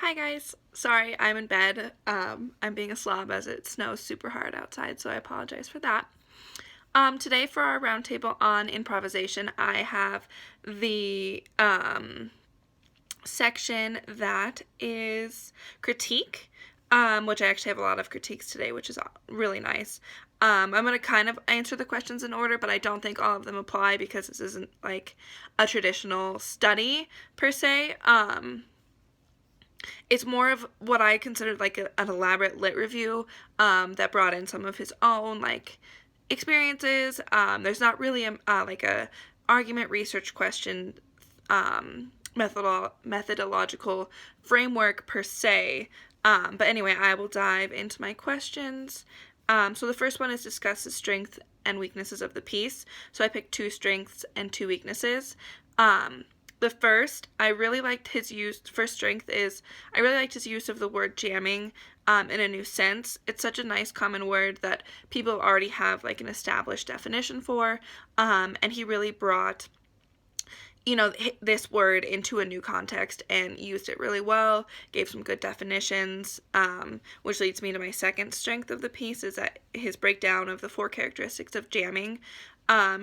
Hi guys. Sorry, I'm in bed. I'm being a slob as it snows super hard outside, so I apologize for that. Today for our roundtable on improvisation, I have the section that is critique, which I actually have a lot of critiques today, which is really nice. I'm going to kind of answer the questions in order, but I don't think all of them apply because this isn't like a traditional study per se. It's more of what I considered like an elaborate lit review that brought in some of his own like experiences. There's not really like a argument research question methodological framework per se. But anyway, I will dive into my questions. So the first one is discuss the strengths and weaknesses of the piece. So I picked two strengths and two weaknesses. The first, I really liked his use. First strength is I really liked his use of the word jamming in a new sense. It's such a nice common word that people already have like an established definition for, and he really brought this word into a new context and used it really well, gave some good definitions, which leads me to my second strength of the piece is that his breakdown of the four characteristics of jamming.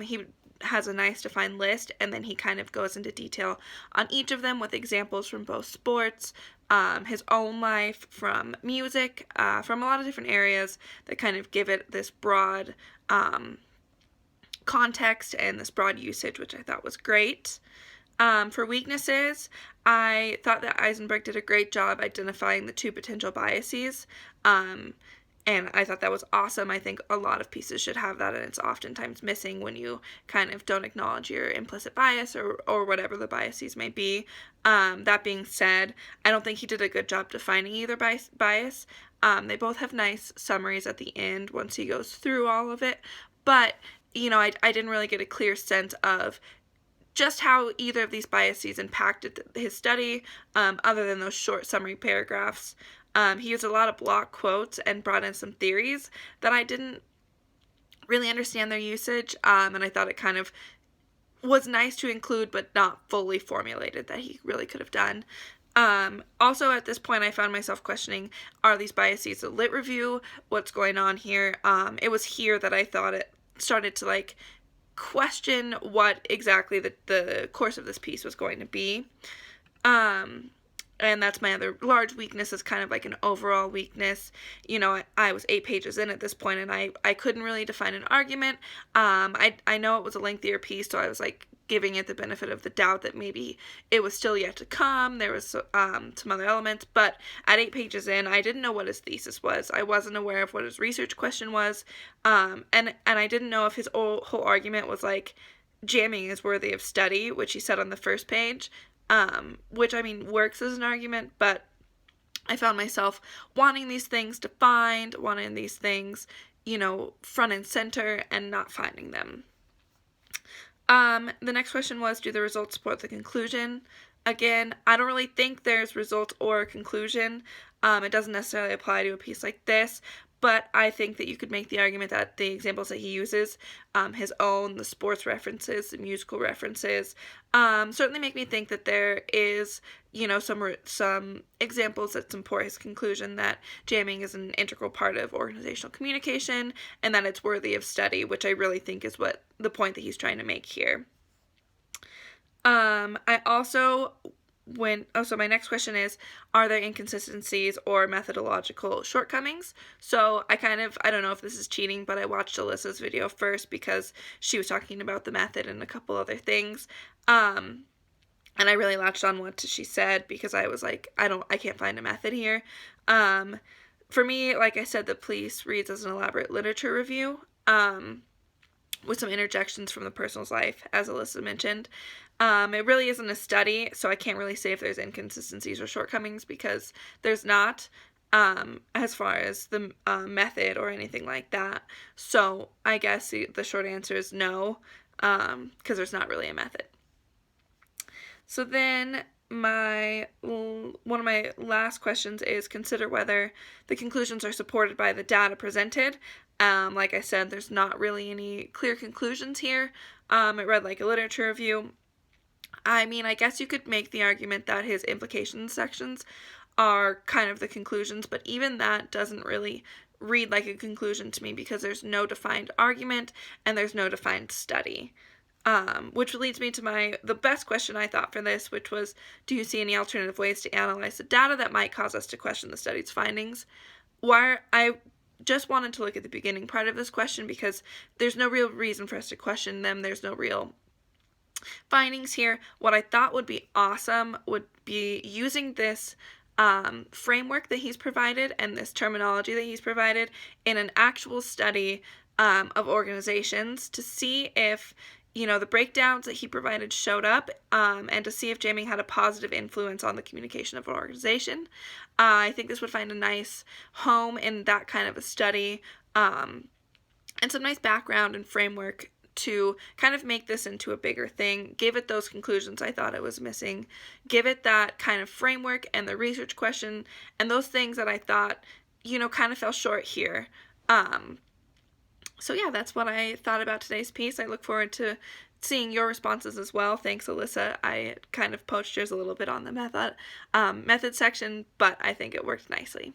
He has a nice defined list, and then he kind of goes into detail on each of them with examples from both sports, his own life, from music, from a lot of different areas that kind of give it this broad context and this broad usage, which I thought was great. For weaknesses, I thought that Eisenberg did a great job identifying the two potential biases, and I thought that was awesome. I think a lot of pieces should have that, and it's oftentimes missing when you kind of don't acknowledge your implicit bias or whatever the biases may be. That being said, I don't think he did a good job defining either bias. They both have nice summaries at the end once he goes through all of it, but I didn't really get a clear sense of just how either of these biases impacted his study, other than those short summary paragraphs. He used a lot of block quotes and brought in some theories that I didn't really understand their usage, and I thought it kind of was nice to include but not fully formulated that he really could have done. Also at this point I found myself questioning, are these biases a lit review? What's going on here? It was here that I thought it started to like question what exactly the course of this piece was going to be. And that's my other large weakness, is kind of like an overall weakness. I was 8 pages in at this point, and I couldn't really define an argument. I know it was a lengthier piece, so I was like giving it the benefit of the doubt that maybe it was still yet to come. There was some other elements, but at 8 pages in, I didn't know what his thesis was. I wasn't aware of what his research question was, and I didn't know if his whole argument was like jamming is worthy of study, which he said on the first page, which I mean works as an argument, but I found myself wanting these things defined, wanting these things, front and center, and not finding them. The next question was, do the results support the conclusion? Again, I don't really think there's results or conclusion. It doesn't necessarily apply to a piece like this, but I think that you could make the argument that the examples that he uses, his own, the sports references, the musical references, certainly make me think that there is, some examples that support his conclusion that jamming is an integral part of organizational communication and that it's worthy of study, which I really think is what the point that he's trying to make here. I also so my next question is, are there inconsistencies or methodological shortcomings? So I don't know if this is cheating, but I watched Alyssa's video first because she was talking about the method and a couple other things. And I really latched on what she said because I was like, I can't find a method here. For me, like I said, the piece reads as an elaborate literature review, with some interjections from the person's life, as Alyssa mentioned. It really isn't a study, so I can't really say if there's inconsistencies or shortcomings because there's not, as far as the method or anything like that. So I guess the short answer is no, because there's not really a method. So then one of my last questions is, consider whether the conclusions are supported by the data presented. Like I said, there's not really any clear conclusions here. It read like a literature review. I mean, I guess you could make the argument that his implications sections are kind of the conclusions, but even that doesn't really read like a conclusion to me because there's no defined argument and there's no defined study. Which leads me to the best question I thought for this, which was, do you see any alternative ways to analyze the data that might cause us to question the study's findings? I just wanted to look at the beginning part of this question because there's no real reason for us to question them. There's no real findings here. What I thought would be awesome would be using this framework that he's provided and this terminology that he's provided in an actual study of organizations to see if the breakdowns that he provided showed up, and to see if jamming had a positive influence on the communication of an organization. I think this would find a nice home in that kind of a study, and some nice background and framework to kind of make this into a bigger thing, give it those conclusions I thought it was missing, give it that kind of framework and the research question and those things that I thought, kind of fell short here. So yeah, that's what I thought about today's piece. I look forward to seeing your responses as well. Thanks, Alyssa. I kind of poached yours a little bit on the method section, but I think it worked nicely.